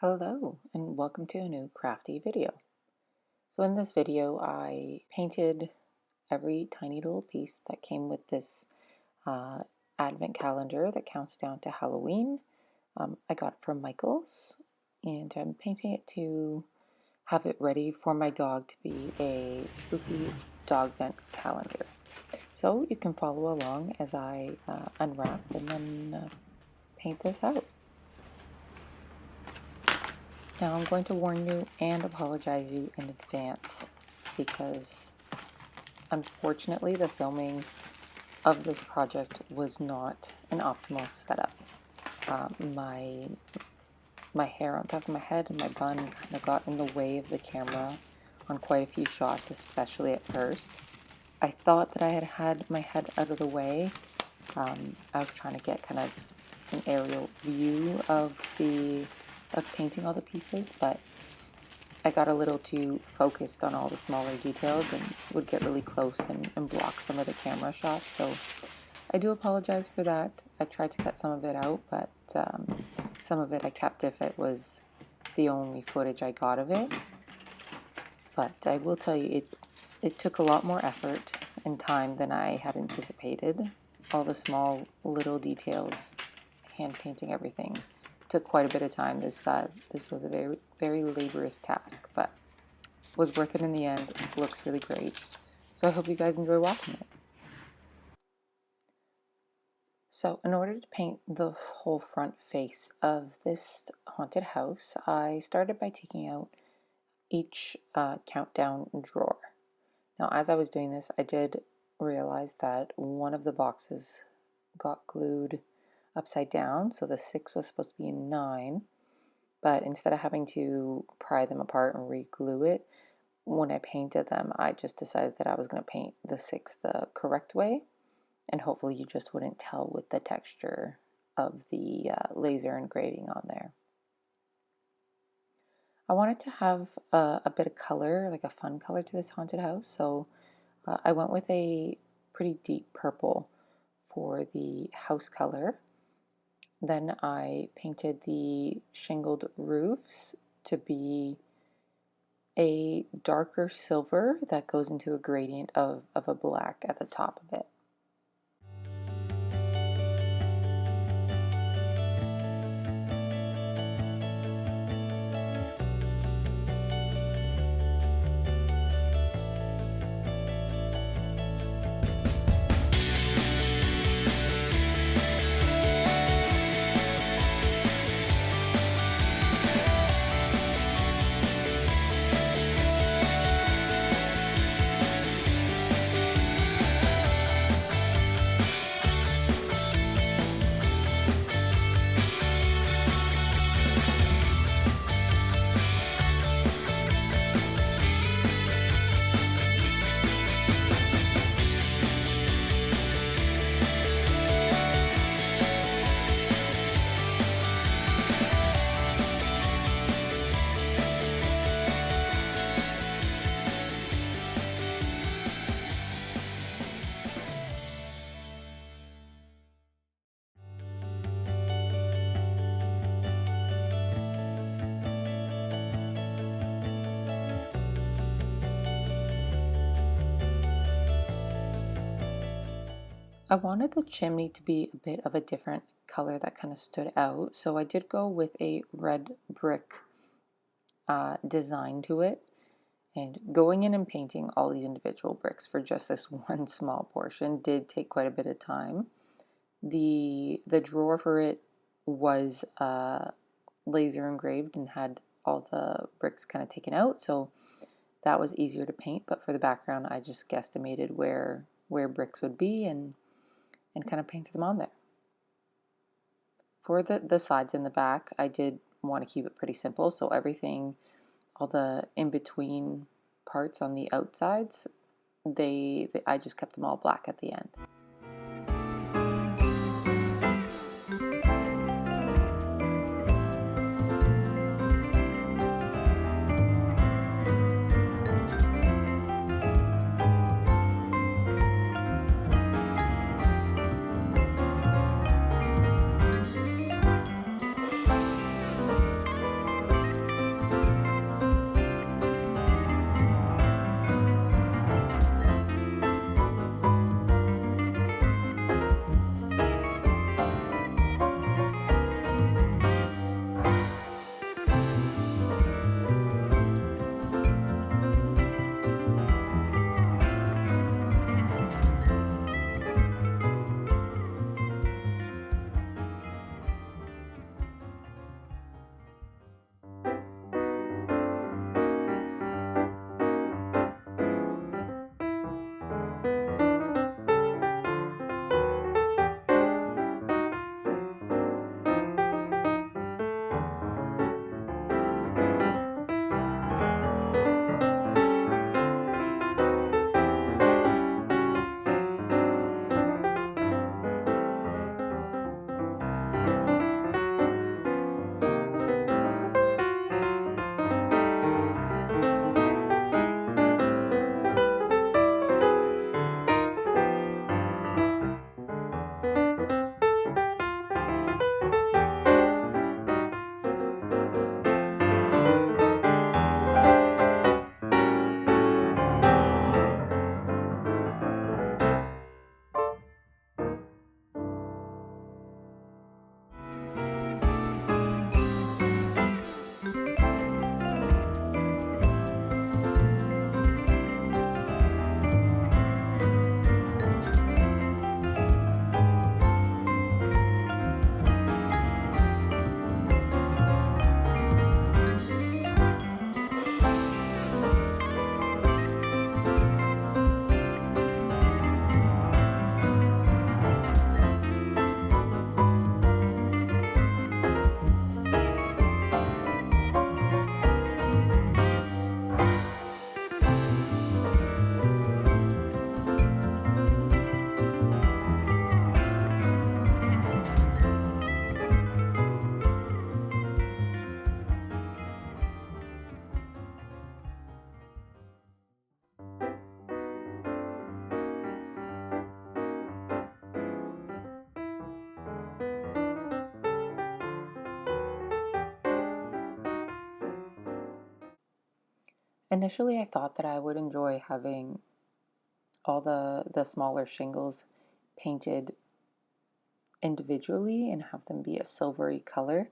Hello and welcome to a new crafty video. So in this video I painted every tiny little piece that came with this advent calendar that counts down to Halloween. I got it from Michael's and I'm painting it to have it ready for my dog to be a spooky Dogvent calendar. So you can follow along as I unwrap and then paint this house. Now I'm going to warn you and apologize you in advance because unfortunately the filming of this project was not an optimal setup. My hair on top of my head and my bun kind of got in the way of the camera on quite a few shots, especially at first. I thought that I had my head out of the way. I was trying to get kind of an aerial view of painting all the pieces, but I got a little too focused on all the smaller details and would get really close and block some of the camera shots. So I do apologize for that. I tried to cut some of it out, but some of it I kept if it was the only footage I got of it. But I will tell you, it took a lot more effort and time than I had anticipated. All the small little details, hand painting everything, took quite a bit of time. This was a very, very laborious task, but was worth it in the end. It looks really great. So I hope you guys enjoy watching it. So in order to paint the whole front face of this haunted house, I started by taking out each countdown drawer. Now as I was doing this, I did realize that one of the boxes got glued upside down, so the 6 was supposed to be a 9, but instead of having to pry them apart and re-glue it, when I painted them, I just decided that I was going to paint the 6 the correct way, and hopefully you just wouldn't tell with the texture of the laser engraving on there. I wanted to have a bit of color, like a fun color to this haunted house, so I went with a pretty deep purple for the house color. Then I painted the shingled roofs to be a darker silver that goes into a gradient of a black at the top of it. I wanted the chimney to be a bit of a different color that kind of stood out, so I did go with a red brick design to it. And going in and painting all these individual bricks for just this one small portion did take quite a bit of time. The drawer for it was laser engraved and had all the bricks kind of taken out, so that was easier to paint. But for the background, I just guesstimated where bricks would be and kind of painted them on there. For the sides and the back, I did want to keep it pretty simple, so everything, all the in-between parts on the outsides, I just kept them all black at the end. Initially, I thought that I would enjoy having all the smaller shingles painted individually and have them be a silvery color,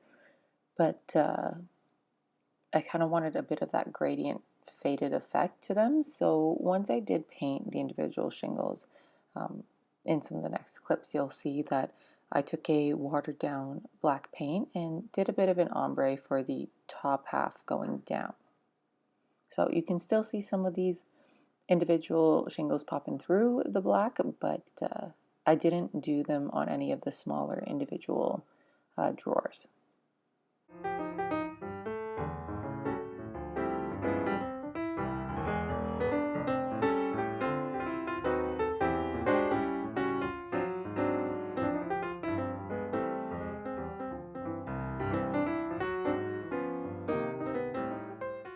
but I kind of wanted a bit of that gradient faded effect to them. So once I did paint the individual shingles, um, in some of the next clips, you'll see that I took a watered down black paint and did a bit of an ombre for the top half going down. So you can still see some of these individual shingles popping through the black, but I didn't do them on any of the smaller individual drawers.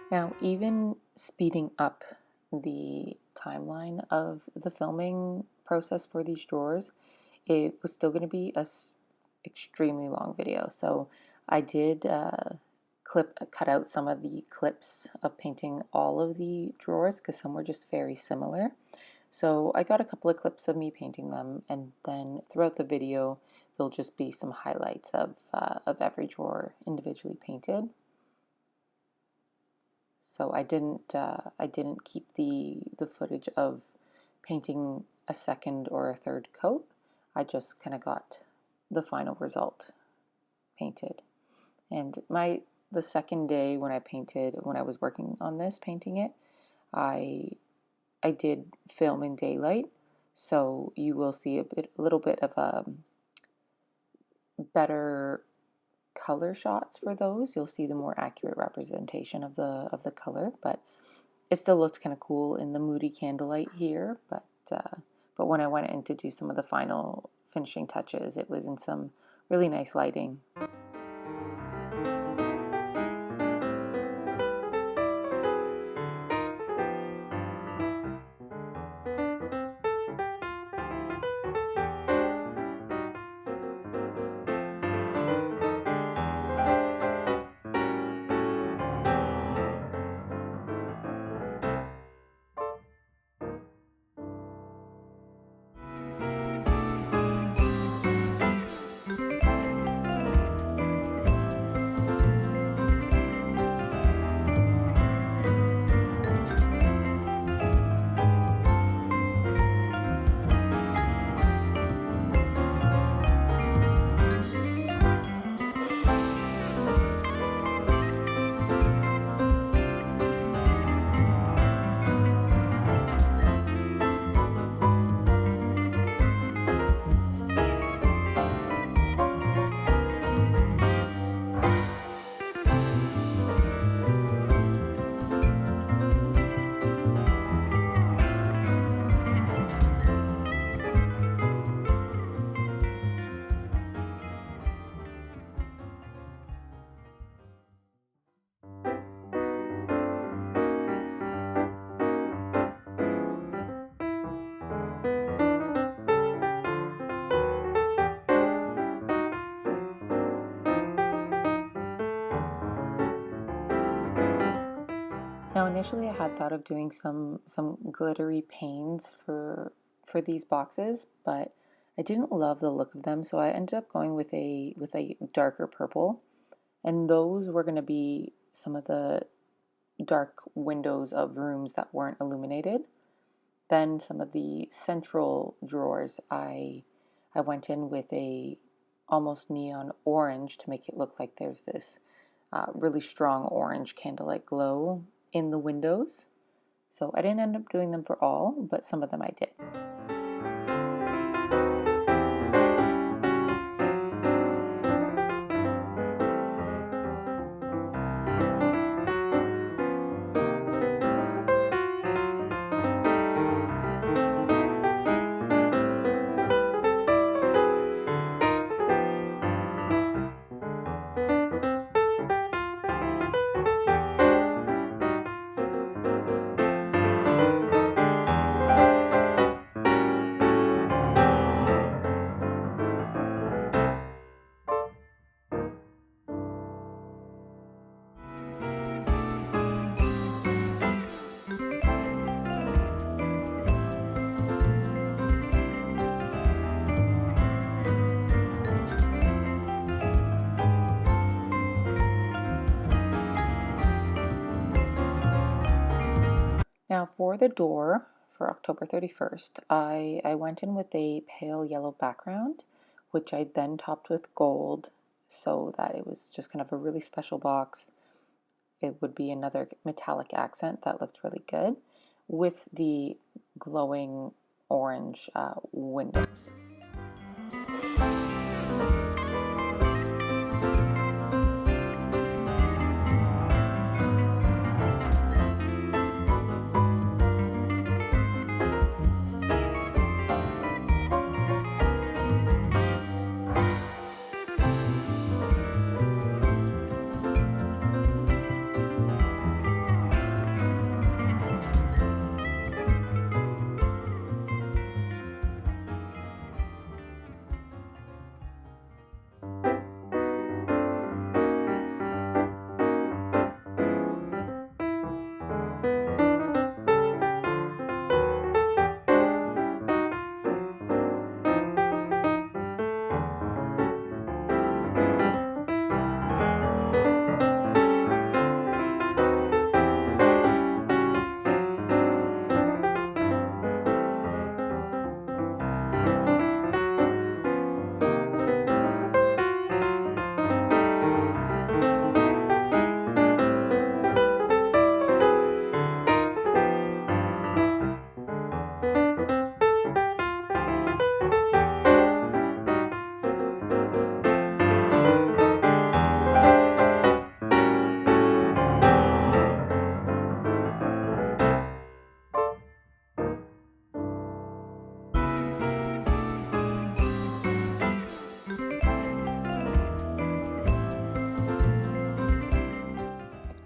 Now, even speeding up the timeline of the filming process for these drawers, it was still going to be a extremely long video. So I did cut out some of the clips of painting all of the drawers because some were just very similar. So I got a couple of clips of me painting them, and then throughout the video, there'll just be some highlights of every drawer individually painted. So I didn't keep the footage of painting a second or a third coat. I just kind of got the final result painted. And the second day when I was working on this, painting it, I did film in daylight, so you will see a little bit of a better color shots for those. You'll see the more accurate representation of the color, but it still looks kind of cool in the moody candlelight here. But when I went in to do some of the final finishing touches, it was in some really nice lighting. Now, initially, I had thought of doing some glittery panes for these boxes, but I didn't love the look of them, so I ended up going with a darker purple, and those were going to be some of the dark windows of rooms that weren't illuminated. Then some of the central drawers, I went in with a almost neon orange to make it look like there's this really strong orange candlelight glow in the windows. So I didn't end up doing them for all, but some of them I did. Now for the door for October 31st, I went in with a pale yellow background, which I then topped with gold so that it was just kind of a really special box. It would be another metallic accent that looked really good with the glowing orange windows.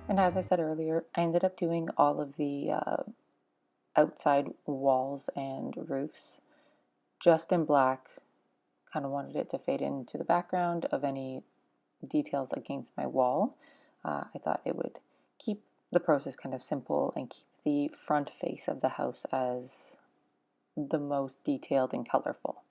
And as I said earlier, I ended up doing all of the outside walls and roofs just in black. Kind of wanted it to fade into the background of any details against my wall. I thought it would keep the process kind of simple and keep the front face of the house as the most detailed and colorful.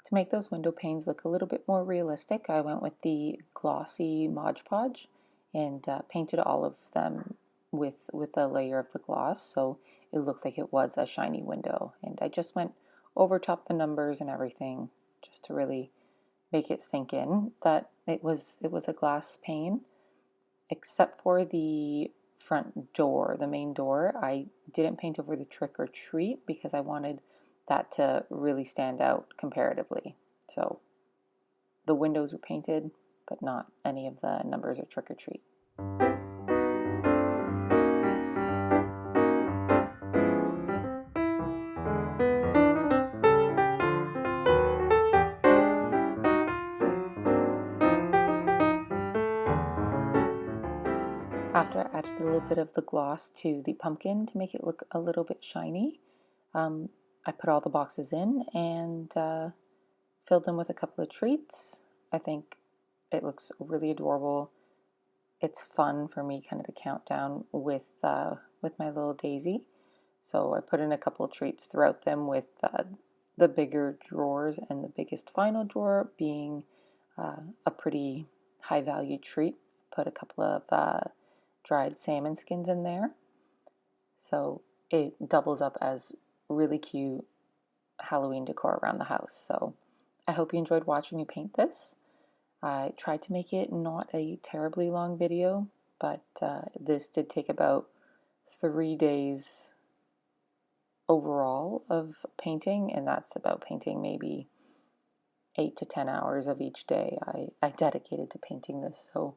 To make those window panes look a little bit more realistic, I went with the glossy Mod Podge and painted all of them with a layer of the gloss, so it looked like it was a shiny window. And I just went over top the numbers and everything just to really make it sink in that it was a glass pane, except for the front door, the main door. I didn't paint over the trick or treat because I wanted that to really stand out comparatively. So the windows were painted, but not any of the numbers or trick or treat. After I added a little bit of the gloss to the pumpkin to make it look a little bit shiny, I put all the boxes in and filled them with a couple of treats. I think it looks really adorable. It's fun for me kind of to count down with my little daisy. So I put in a couple of treats throughout them with the bigger drawers and the biggest final drawer being a pretty high value treat. Put a couple of dried salmon skins in there. So it doubles up as really cute Halloween decor around the house. So I hope you enjoyed watching me paint this. I tried to make it not a terribly long video, but this did take about 3 days overall of painting, and that's about painting maybe 8 to 10 hours of each day I dedicated to painting this. So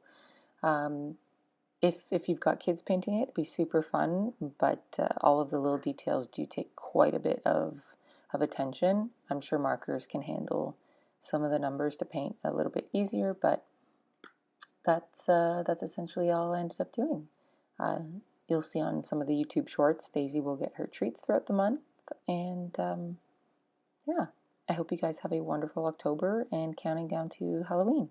if you've got kids painting it, it'd be super fun, but all of the little details do take quite a bit of attention. I'm sure markers can handle some of the numbers to paint a little bit easier, but that's essentially all I ended up doing. Uh, you'll see on some of the YouTube shorts, Daisy will get her treats throughout the month, and yeah, I hope you guys have a wonderful October and counting down to Halloween.